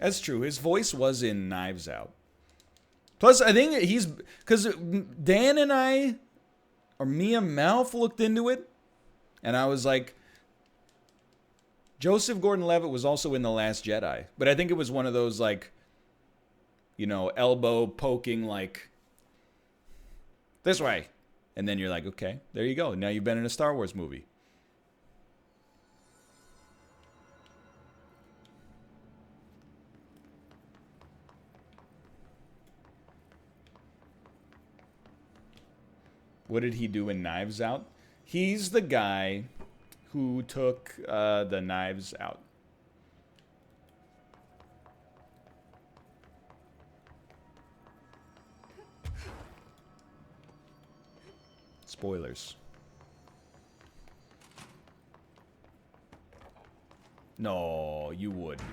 That's true. His voice was in Knives Out. Plus, I think he's... Because Dan and I, or me and Malf looked into it, and I was like... Joseph Gordon-Levitt was also in The Last Jedi. But I think it was one of those, like... You know, elbow poking, like... This way. And then you're like, okay, there you go. Now you've been in a Star Wars movie. What did he do in Knives Out? He's the guy who took the knives out. Spoilers. No, you wouldn't.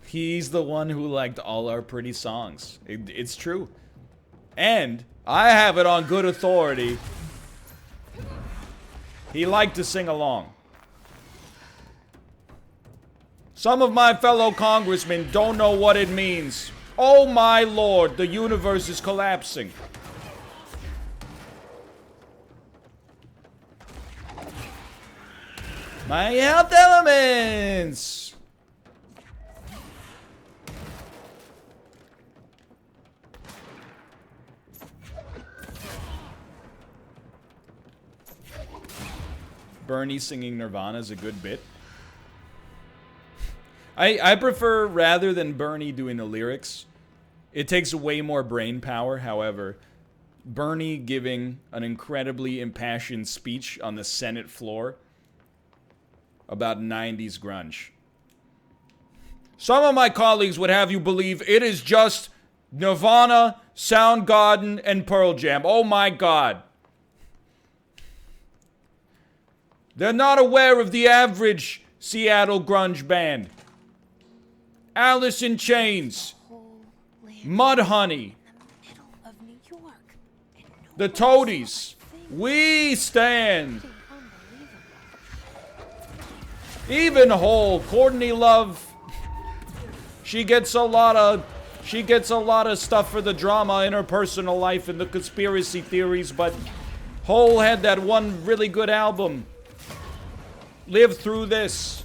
He's the one who liked all our pretty songs. It's true. And I have it on good authority. He liked to sing along. Some of my fellow congressmen don't know what it means. Oh my lord, the universe is collapsing. My health elements! Bernie singing Nirvana is a good bit. I prefer, rather than Bernie doing the lyrics, it takes way more brain power. However, Bernie giving an incredibly impassioned speech on the Senate floor about 90s grunge. Some of my colleagues would have you believe it is just Nirvana, Soundgarden, and Pearl Jam. Oh my God. They're not aware of the average Seattle grunge band. Alice in Chains, Mudhoney, the Toadies, We Stand. Even Hole, Courtney Love. She gets a lot of stuff for the drama in her personal life and the conspiracy theories, but Hole had that one really good album. Live Through This.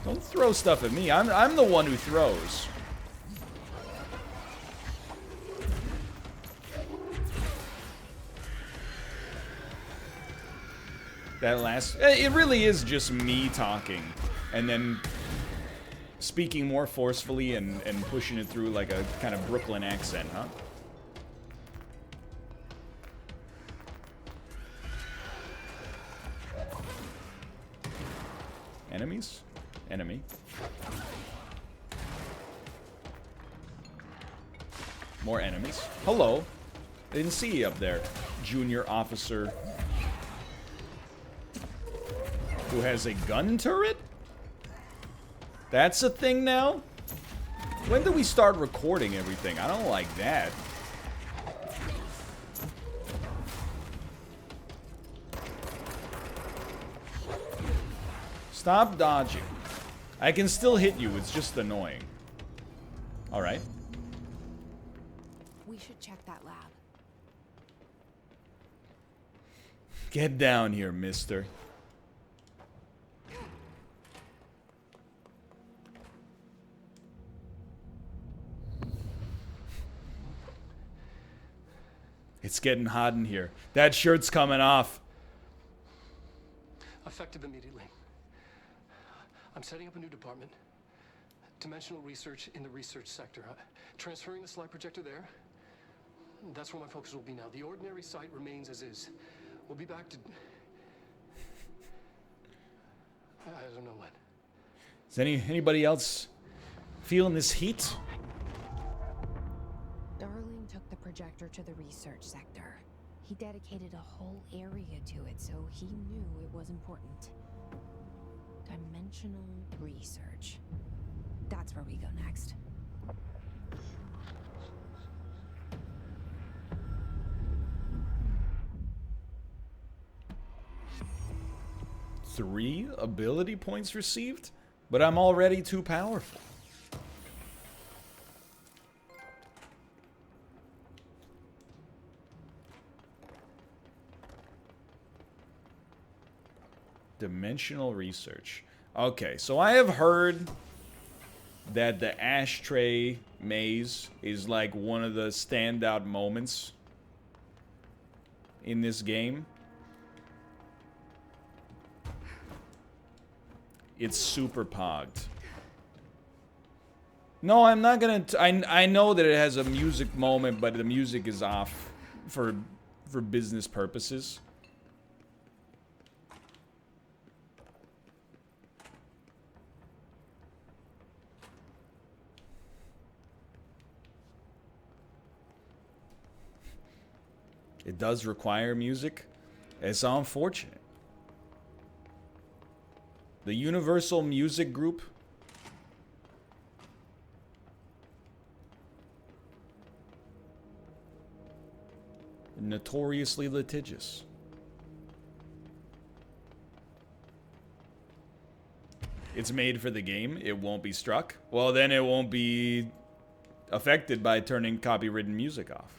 Don't throw stuff at me. I'm the one who throws. That last... It really is just me talking. And then speaking more forcefully and pushing it through like a kind of Brooklyn accent, huh? Enemies? Enemy. More enemies. Hello. I didn't see you up there. Junior officer. Who has a gun turret? That's a thing now? When do we start recording everything? I don't like that. Stop dodging. I can still hit you, it's just annoying. Alright. We should check that lab. Get down here, mister. It's getting hot in here. That shirt's coming off. Effective immediately. I'm setting up a new department. Dimensional research in the research sector. Transferring the slide projector there. That's where my focus will be now. The ordinary site remains as is. We'll be back to... I don't know when. Is anybody else feeling this heat? Darling took the projector to the research sector. He dedicated a whole area to it, so he knew it was important. Dimensional research. That's where we go next. 3 ability points received, but I'm already too powerful. Dimensional research. Okay, so I have heard that the ashtray maze is like one of the standout moments in this game. It's super pogged. No, I'm not gonna... I know that it has a music moment, but the music is off for business purposes. It does require music. It's unfortunate. The Universal Music Group notoriously litigious. It's made for the game. It won't be struck. Well, then it won't be affected by turning copywritten music off.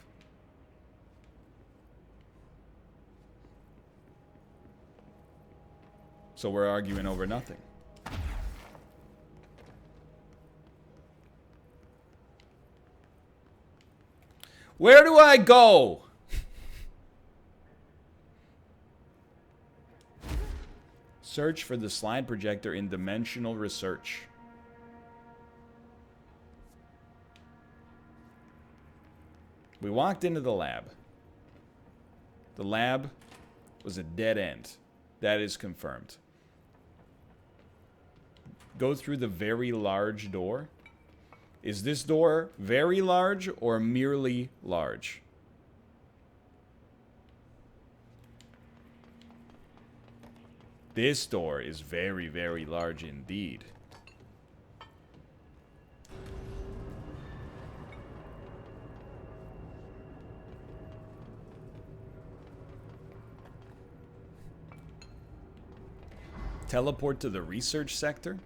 So we're arguing over nothing. Where do I go? Search for the slide projector in dimensional research. We walked into the lab. The lab was a dead end. That is confirmed. Go through the very large door. Is this door very large or merely large? This door is very, very large indeed. Teleport to the research sector?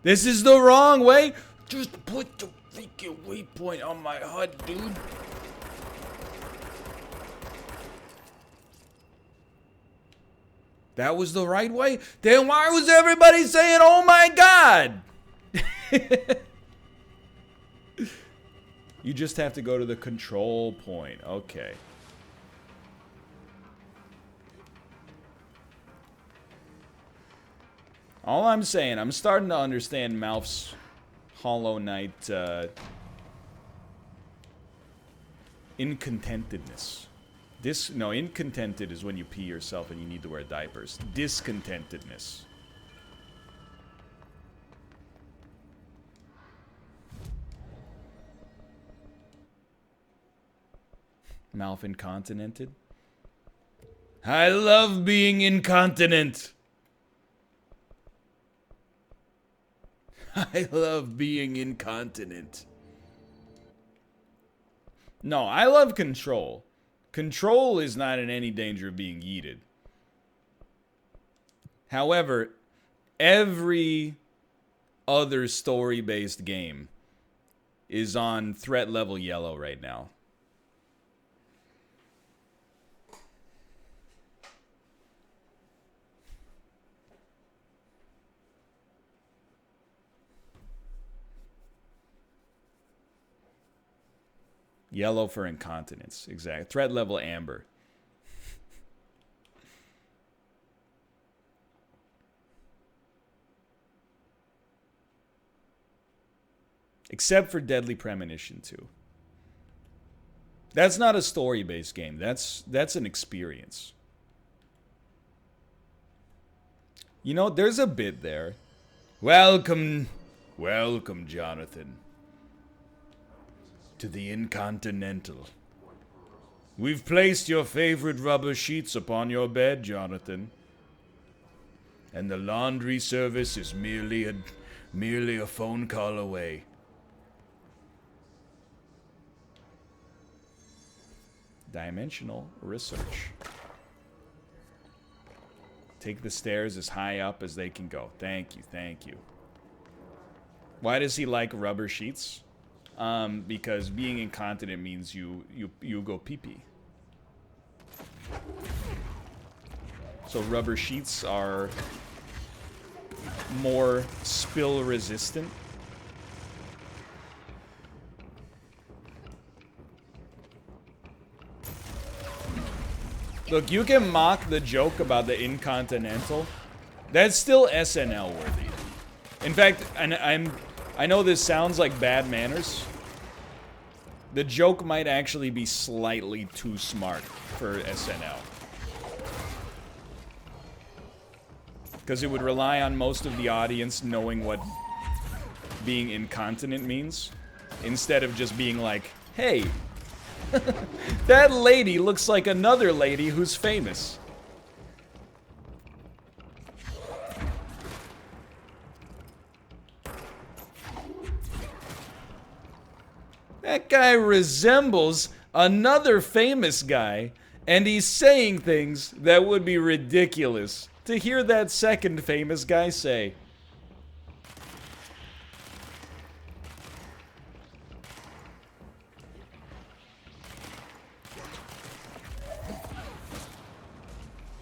This is the wrong way! Just put the freaking waypoint on my HUD, dude. That was the right way? Then why was everybody saying, oh my god? You just have to go to the control point. Okay. All I'm saying, I'm starting to understand Malf's Hollow Knight incontentedness. No, incontented is when you pee yourself and you need to wear diapers. Discontentedness. Malf incontinented? I love being incontinent! I love being incontinent. No, I love control. Control is not in any danger of being yeeted. However, every other story-based game is on threat level yellow right now. Yellow for incontinence, exactly. Threat level amber. Except for Deadly Premonition 2. That's not a story-based game. That's an experience. You know, there's a bit there. Welcome, Jonathan. To the Incontinental. We've placed your favorite rubber sheets upon your bed, Jonathan. And the laundry service is merely a phone call away. Dimensional research. Take the stairs as high up as they can go. Thank you, thank you. Why does he like rubber sheets? Because being incontinent means you go pee-pee. So rubber sheets are more spill resistant. Look, you can mock the joke about the incontinental. That's still SNL worthy. In fact, I know this sounds like bad manners. The joke might actually be slightly too smart for SNL. Because it would rely on most of the audience knowing what being incontinent means, instead of just being like, hey, that lady looks like another lady who's famous. That guy resembles another famous guy, and he's saying things that would be ridiculous to hear that second famous guy say.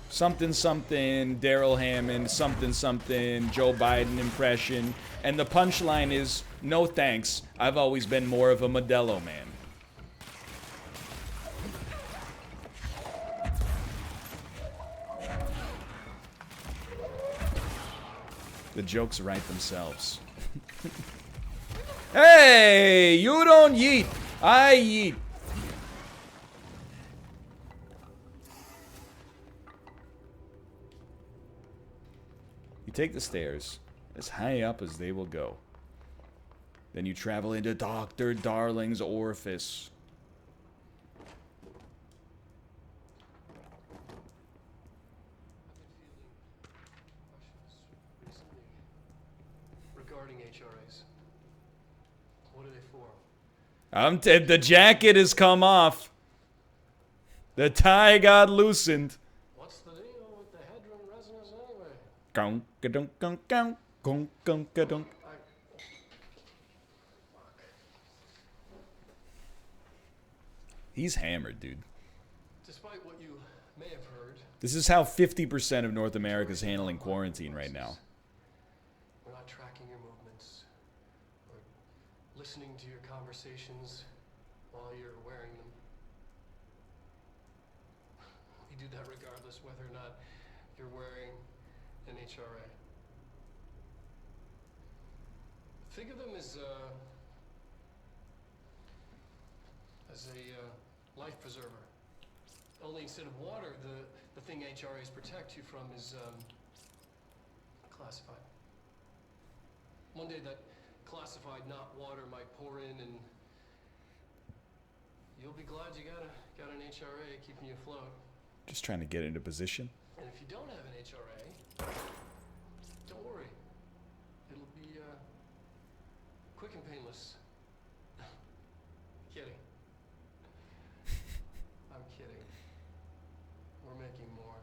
Something something, Daryl Hammond, something something, Joe Biden impression, and the punchline is, no thanks, I've always been more of a Modelo man. The jokes write themselves. Hey, you don't yeet, I yeet. You take the stairs as high up as they will go. Then you travel into Dr. Darling's orifice. Regarding HRAs. What are they for? The jacket has come off. The tie got loosened. What's the deal with the hedron resonance anyway? Gong, gadunk, gong, gong, gong, gong, gadunk. He's hammered, dude. Despite what you may have heard, This is how 50% of North America is handling quarantine right now. we're not tracking your movements or listening to your conversations while you're wearing them. We do that regardless whether or not you're wearing an HRA. Think of them as a life preserver. Only instead of water, the thing HRAs protect you from is classified. One day that classified, not water, might pour in, and you'll be glad you got an HRA keeping you afloat. Just trying to get into position. And if you don't have an HRA, don't worry. It'll be quick and painless. Kidding. I'm kidding. We're making more.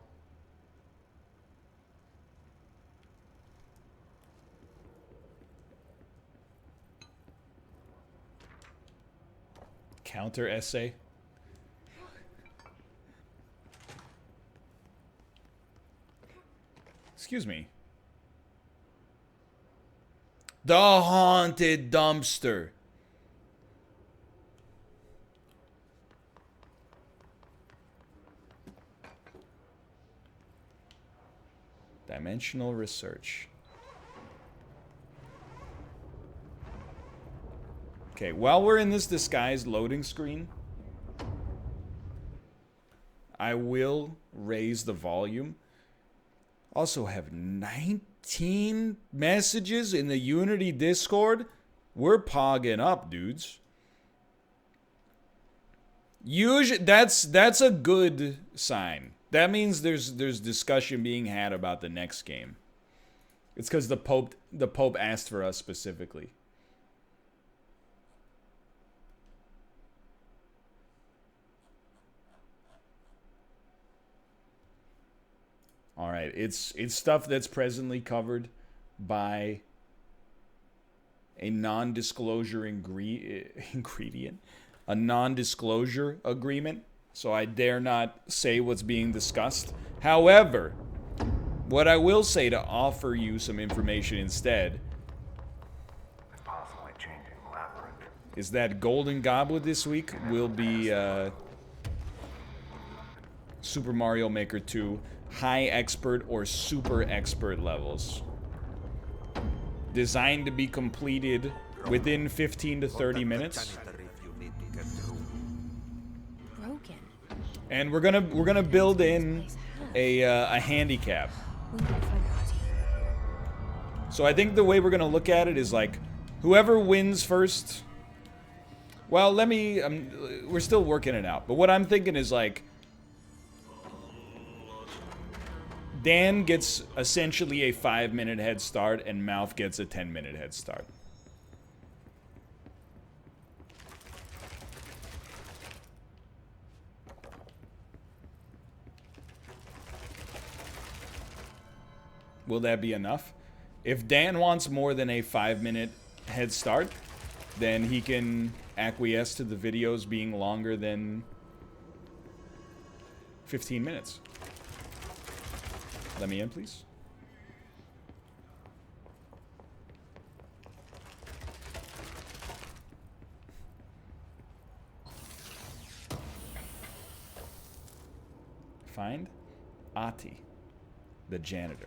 Counter essay. Excuse me. The haunted dumpster. Dimensional research. Okay, while we're in this disguised loading screen, I will raise the volume. Also have 19 messages in the Unity Discord. We're pogging up, dudes. Usually, that's a good sign. That means there's discussion being had about the next game. It's because the Pope asked for us specifically. All right, it's stuff that's presently covered by a non-disclosure ingredient, a non-disclosure agreement. So I dare not say what's being discussed. However, what I will say to offer you some information instead is that Golden Goblet this week will be Super Mario Maker 2 high expert or super expert levels. Designed to be completed within 15 to 30 minutes. Broken. And we're gonna build in a handicap. We will find Ahti. So I think the way we're gonna look at it is like, whoever wins first. Well, we're still working it out. But what I'm thinking is like, Dan gets essentially a 5-minute head start, and Mouth gets a 10-minute head start. Will that be enough? If Dan wants more than a 5-minute head start, then he can acquiesce to the videos being longer than 15 minutes. Let me in, please. Find Ahti, the janitor.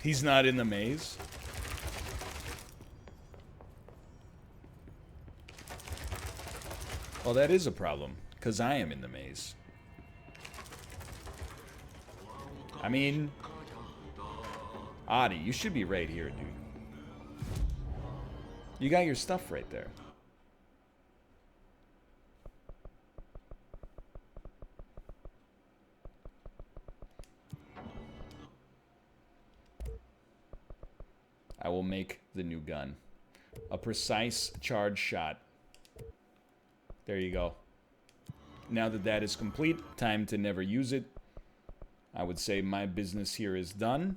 He's not in the maze. Well, that is a problem, because I am in the maze. I mean, Ahti, you should be right here, dude. You got your stuff right there. I will make the new gun. A precise charge shot. There you go. Now that that is complete, time to never use it. I would say my business here is done.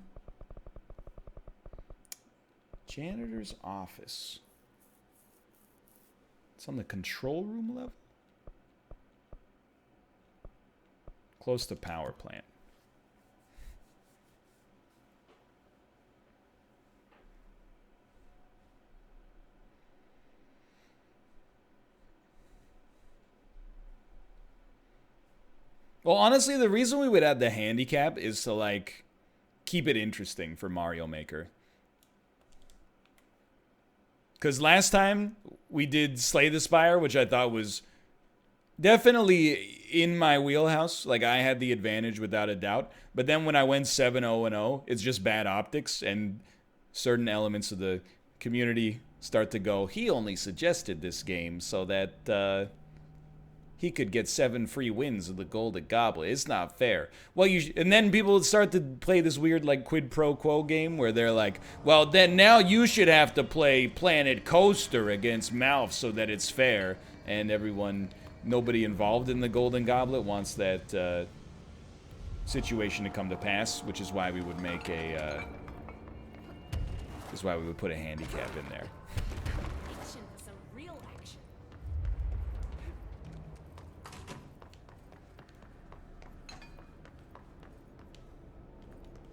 Janitor's office. It's on the control room level? Close to power plant. Well, honestly, the reason we would add the handicap is to, like, keep it interesting for Mario Maker. Because last time we did Slay the Spire, which I thought was definitely in my wheelhouse. Like, I had the advantage without a doubt. But then when I went 7-0-0, it's just bad optics, and certain elements of the community start to go, he only suggested this game so that he could get 7 free wins of the Golden Goblet. It's not fair. Well, and then people would start to play this weird, like, quid pro quo game where they're like, well, then now you should have to play Planet Coaster against Mouth so that it's fair. And nobody involved in the Golden Goblet wants that situation to come to pass, which is why we would make is why we would put a handicap in there.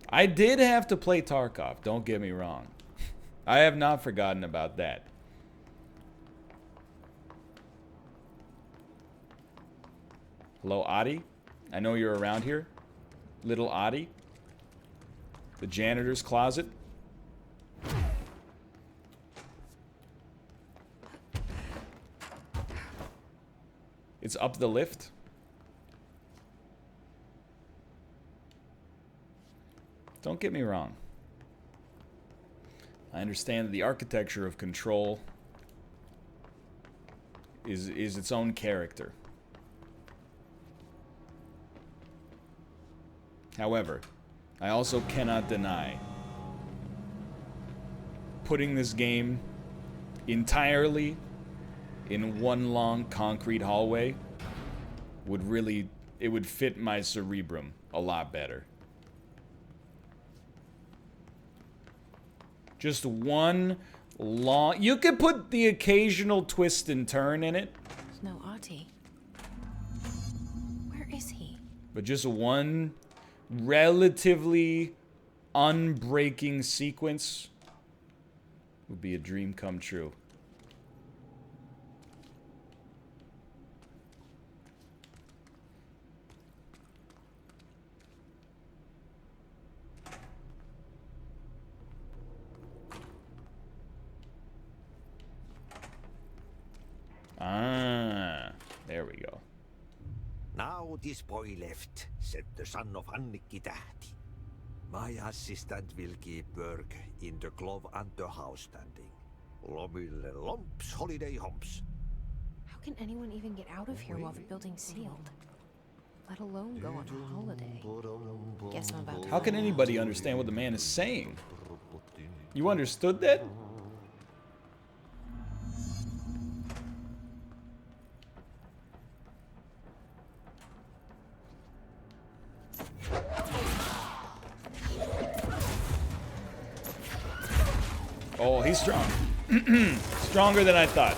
I did have to play Tarkov, don't get me wrong. I have not forgotten about that. Hello, Ahti? I know you're around here. Little Ahti. The janitor's closet. It's up the lift. Don't get me wrong. I understand that the architecture of Control is its own character. However, I also cannot deny putting this game entirely in one long concrete hallway would really, it would fit my cerebrum a lot better. Just one long, you could put the occasional twist and turn in it. There's no Ahti. Where is he? But just one relatively unbreaking sequence would be a dream come true. Ah, there we go. Now this boy left, said the son of Annikki Tähti. My assistant will keep work in the glove and the house standing. Lomille lomps, holiday humps. How can anyone even get out of here while the building's sealed? Let alone go on a holiday. Guess I'm about to How can anybody understand what the man is saying? You understood that? Oh, he's strong. Stronger than I thought.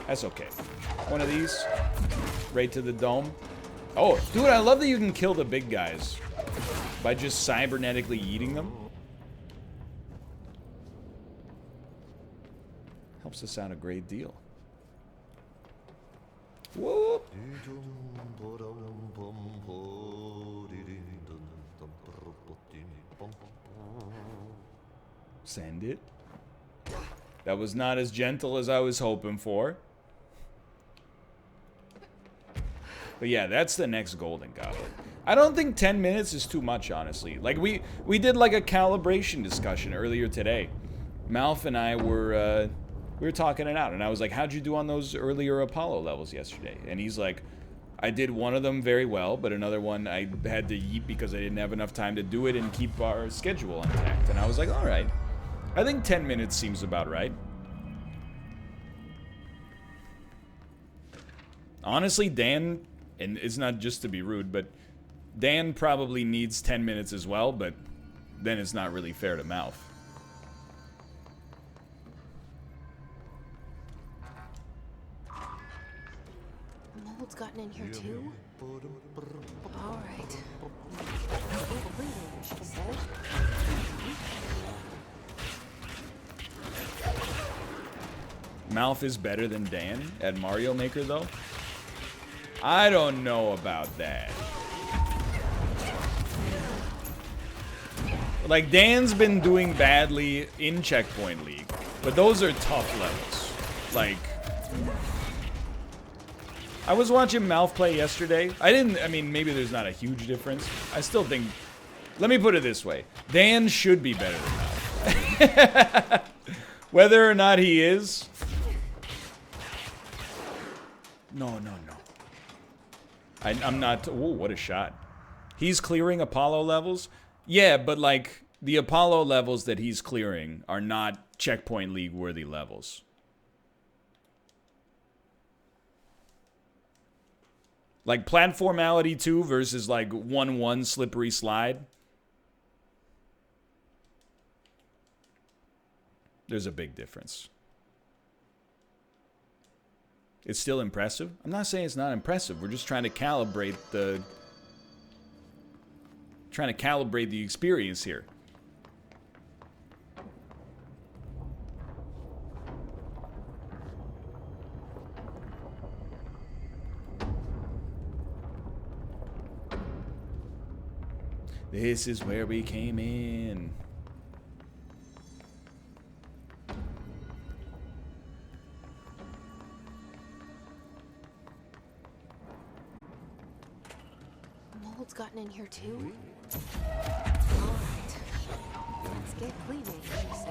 That's okay. One of these. Right to the dome. Oh, dude, I love that you can kill the big guys by just cybernetically eating them. Helps us out a great deal. Whoop. Send it. That was not as gentle as I was hoping for. But yeah, that's the next golden goblet. I don't think 10 minutes is too much, honestly. Like, we did like a calibration discussion earlier today. Malf and I were, we were talking it out. And I was like, how'd you do on those earlier Apollo levels yesterday? And he's like, I did one of them very well, but another one I had to yeet because I didn't have enough time to do it and keep our schedule intact. And I was like, all right. I think 10 minutes seems about right. Honestly, Dan, and it's not just to be rude, but Dan probably needs 10 minutes as well, but then it's not really fair to Mouth. The mold's gotten in here too? Alright. She said. Mouth is better than Dan at Mario Maker, though? I don't know about that. Like, Dan's been doing badly in Checkpoint League, but those are tough levels. Like, I was watching Mouth play yesterday. I mean, maybe there's not a huge difference. I still think, let me put it this way. Dan should be better than Mouth. Whether or not he is. No. I'm not. Whoa, what a shot. He's clearing Apollo levels? Yeah, but like, the Apollo levels that he's clearing are not Checkpoint League worthy levels. Like Platformality 2 versus like 1-1 Slippery Slide. There's a big difference. It's still impressive. I'm not saying it's not impressive. We're just trying to calibrate the experience here. This is where we came in. Mold's gotten in here too? Alright. Let's get cleaning, she said.